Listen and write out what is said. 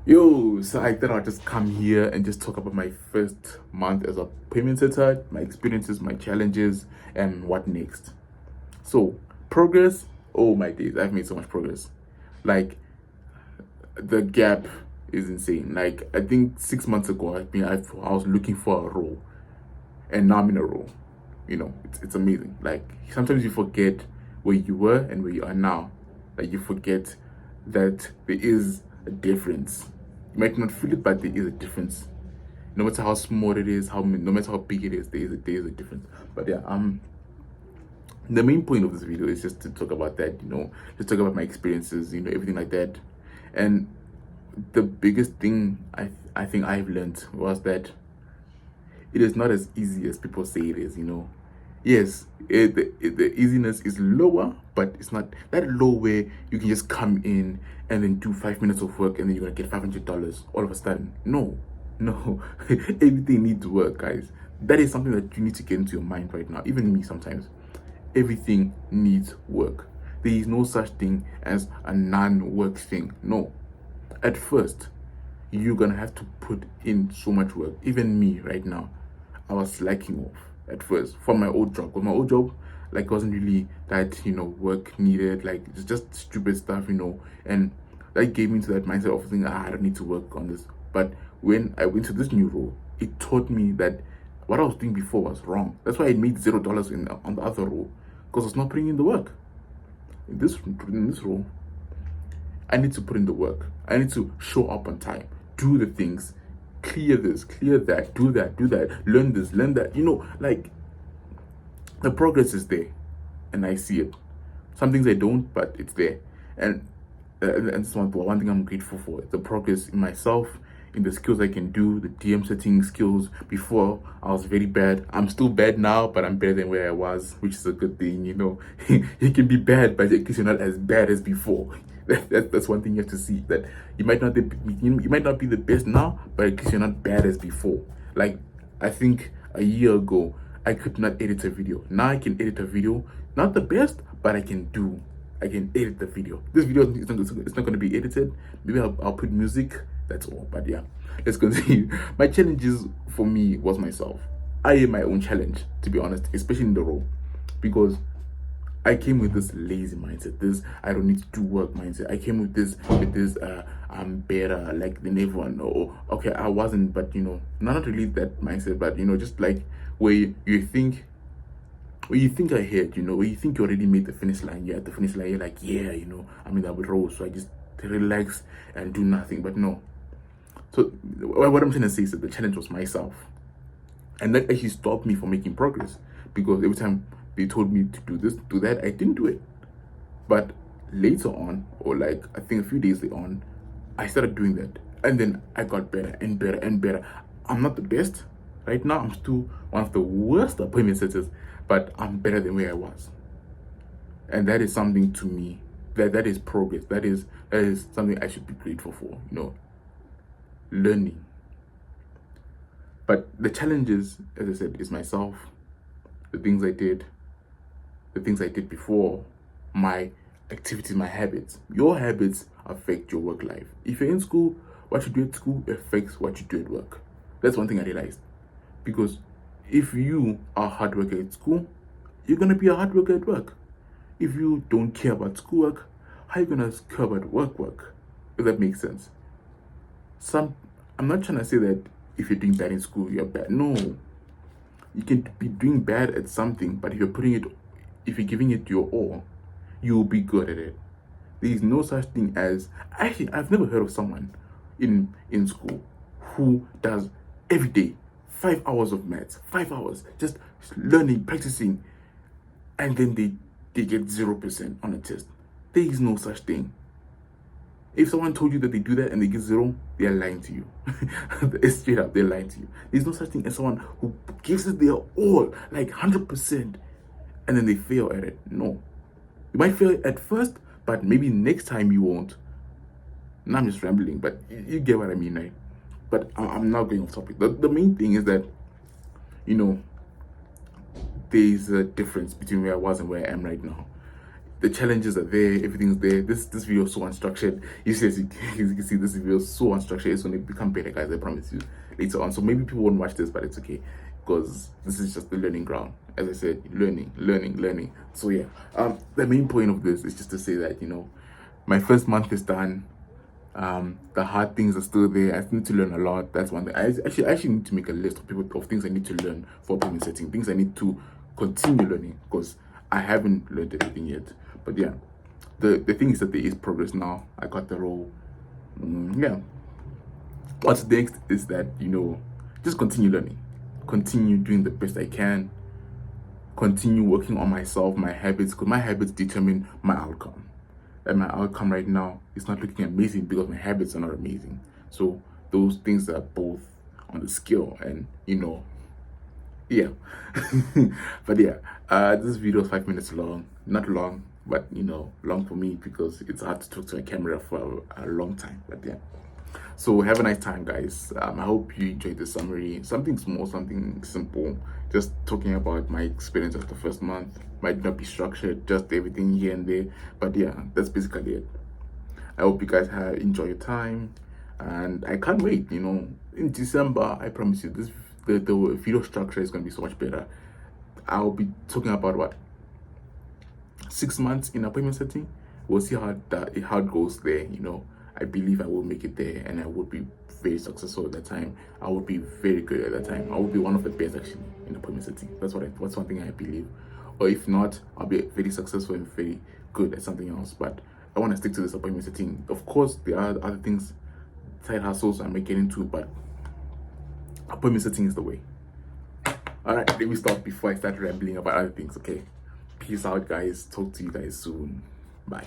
Yo, so I thought I'd just come here and just talk about my first month as a payment setter, my experiences, my challenges, and what next. So, progress, oh my days, I've made so much progress. Like, the gap is insane. Like, I think 6 months ago, I was looking for a role, and now I'm in a role. It's amazing. Like, sometimes you forget where you were and where you are now. Like, you forget that there is a difference. You might not feel it, but there is a difference. No matter how small it is, no matter how big it is, there is a difference. But yeah, the main point of this video is just to talk about that. Just talk about my experiences, everything like that. And the biggest thing I think I've learned was that it is not as easy as people say it is. Yes, the easiness is lower, but it's not that low where you can just come in and then do 5 minutes of work and then you're gonna get $500 all of a sudden. No, no, everything needs work, guys. That is something that you need to get into your mind right now. Even me, sometimes everything needs work. There is no such thing as a non-work thing. No, at first you're gonna have to put in so much work. Even me right now, I was slacking off at first from my old job. Because my old job, like, wasn't really that, work needed. Like, it's just stupid stuff, and that gave me to that mindset of thinking, I don't need to work on this. But when I went to this new role, it taught me that what I was doing before was wrong. That's why I made $0 on the other role, because I was not putting in the work. In this role, I need to put in the work. I need to show up on time, do the things, clear this, clear that, do that, learn this, learn that. Like, the progress is there, and I see it. Some things I don't, but it's there. And that's one thing I'm grateful for: the progress in myself, in the skills I can do, the DM setting skills. Before, I was very bad. I'm still bad now, but I'm better than where I was, which is a good thing. You can be bad, but at least you're not as bad as before. That's one thing you have to see, that you might not be the best now, but at least you're not bad as before. Like, I think a year ago I could not edit a video. Now I can edit a video, not the best, but I can edit the video. This video is not going to be edited. Maybe I'll put music, that's all. But yeah, let's continue. My challenges for me was myself. I am my own challenge, to be honest, especially in the role, because I came with this lazy mindset, this I don't need to do work mindset. I came with this I'm better like than everyone. Or okay, I wasn't, but not really that mindset, but just like where you think ahead, where you think you already made the finish line. You're at the finish line, you're like, yeah, I'm in that row, so I just relax and do nothing. But no. So what I'm trying to say is that the challenge was myself. And that actually stopped me from making progress, because every time they told me to do this, do that, I didn't do it. But later on, or like I think a few days later on, I started doing that. And then I got better and better and better. I'm not the best. Right now, I'm still one of the worst appointment setters, but I'm better than where I was. And that is something to me, that is progress. That is something I should be grateful for, learning. But the challenges, as I said, is myself, the things I did before, my activities, my habits. Your habits affect your work life. If you're in school, what you do at school affects what you do at work. That's one thing I realized. Because if you are a hard worker at school, you're going to be a hard worker at work. If you don't care about schoolwork, how are you going to care about work? If that makes sense. I'm not trying to say that if you're doing bad in school, you're bad. No. You can be doing bad at something, but if you're giving it your all, you'll be good at it. There is no such thing as, actually, I've never heard of someone in school who does every day 5 hours of maths, 5 hours, just learning, practicing, and then they get 0% on a test. There is no such thing. If someone told you that they do that and they get 0, they are lying to you. It's straight up, they're lying to you. There's no such thing as someone who gives it their all, like 100%, and then they fail at it. No. You might fail at first, but maybe next time you won't. Now I'm just rambling, but you get what I mean, right? But I'm not going off topic. The main thing is that, there's a difference between where I was and where I am right now. the challenges are there, everything's there. This video is so unstructured. You see, as you can see, this video is so unstructured. It's going to become better, guys, I promise you, later on. So maybe people won't watch this, but it's okay, because this is just the learning ground. As I said, learning. So yeah, the main point of this is just to say that, you know, my first month is done. The hard things are still there. I need to learn a lot. That's one thing. I actually need to make a list of things I need to learn for payment setting, things I need to continue learning, because I haven't learned everything yet. But yeah, the thing is that there is progress now. I got the role. Yeah. What's next is that, you know, just continue learning, continue doing the best I can, continue working on myself, my habits, because my habits determine my outcome. And my outcome right now is not looking amazing because my habits are not amazing. So those things are both on the scale, and you know, yeah. But yeah, this video is 5 minutes long. Not long, but you know, long for me because it's hard to talk to a camera for a long time. But yeah, so have a nice time, guys. I hope you enjoyed the summary. Something small, something simple, just talking about my experience of the first month. Might not be structured, just everything here and there, but yeah, that's basically it. I hope you guys have enjoyed your time, and I can't wait. You know, in December, I promise you, the video structure is going to be so much better. I'll be talking about what, 6 months in appointment setting. We'll see how it goes there. You know, I believe I will make it there, and I would be very successful at that time. I would be very good at that time. I would be one of the best actually in appointment setting. That's one thing I believe. Or if not, I'll be very successful and very good at something else. But I want to stick to this appointment setting. Of course, there are other things, side hustles I may get into, but appointment setting is the way. All right, let me stop before I start rambling about other things. Okay, peace out, guys. Talk to you guys soon. Bye.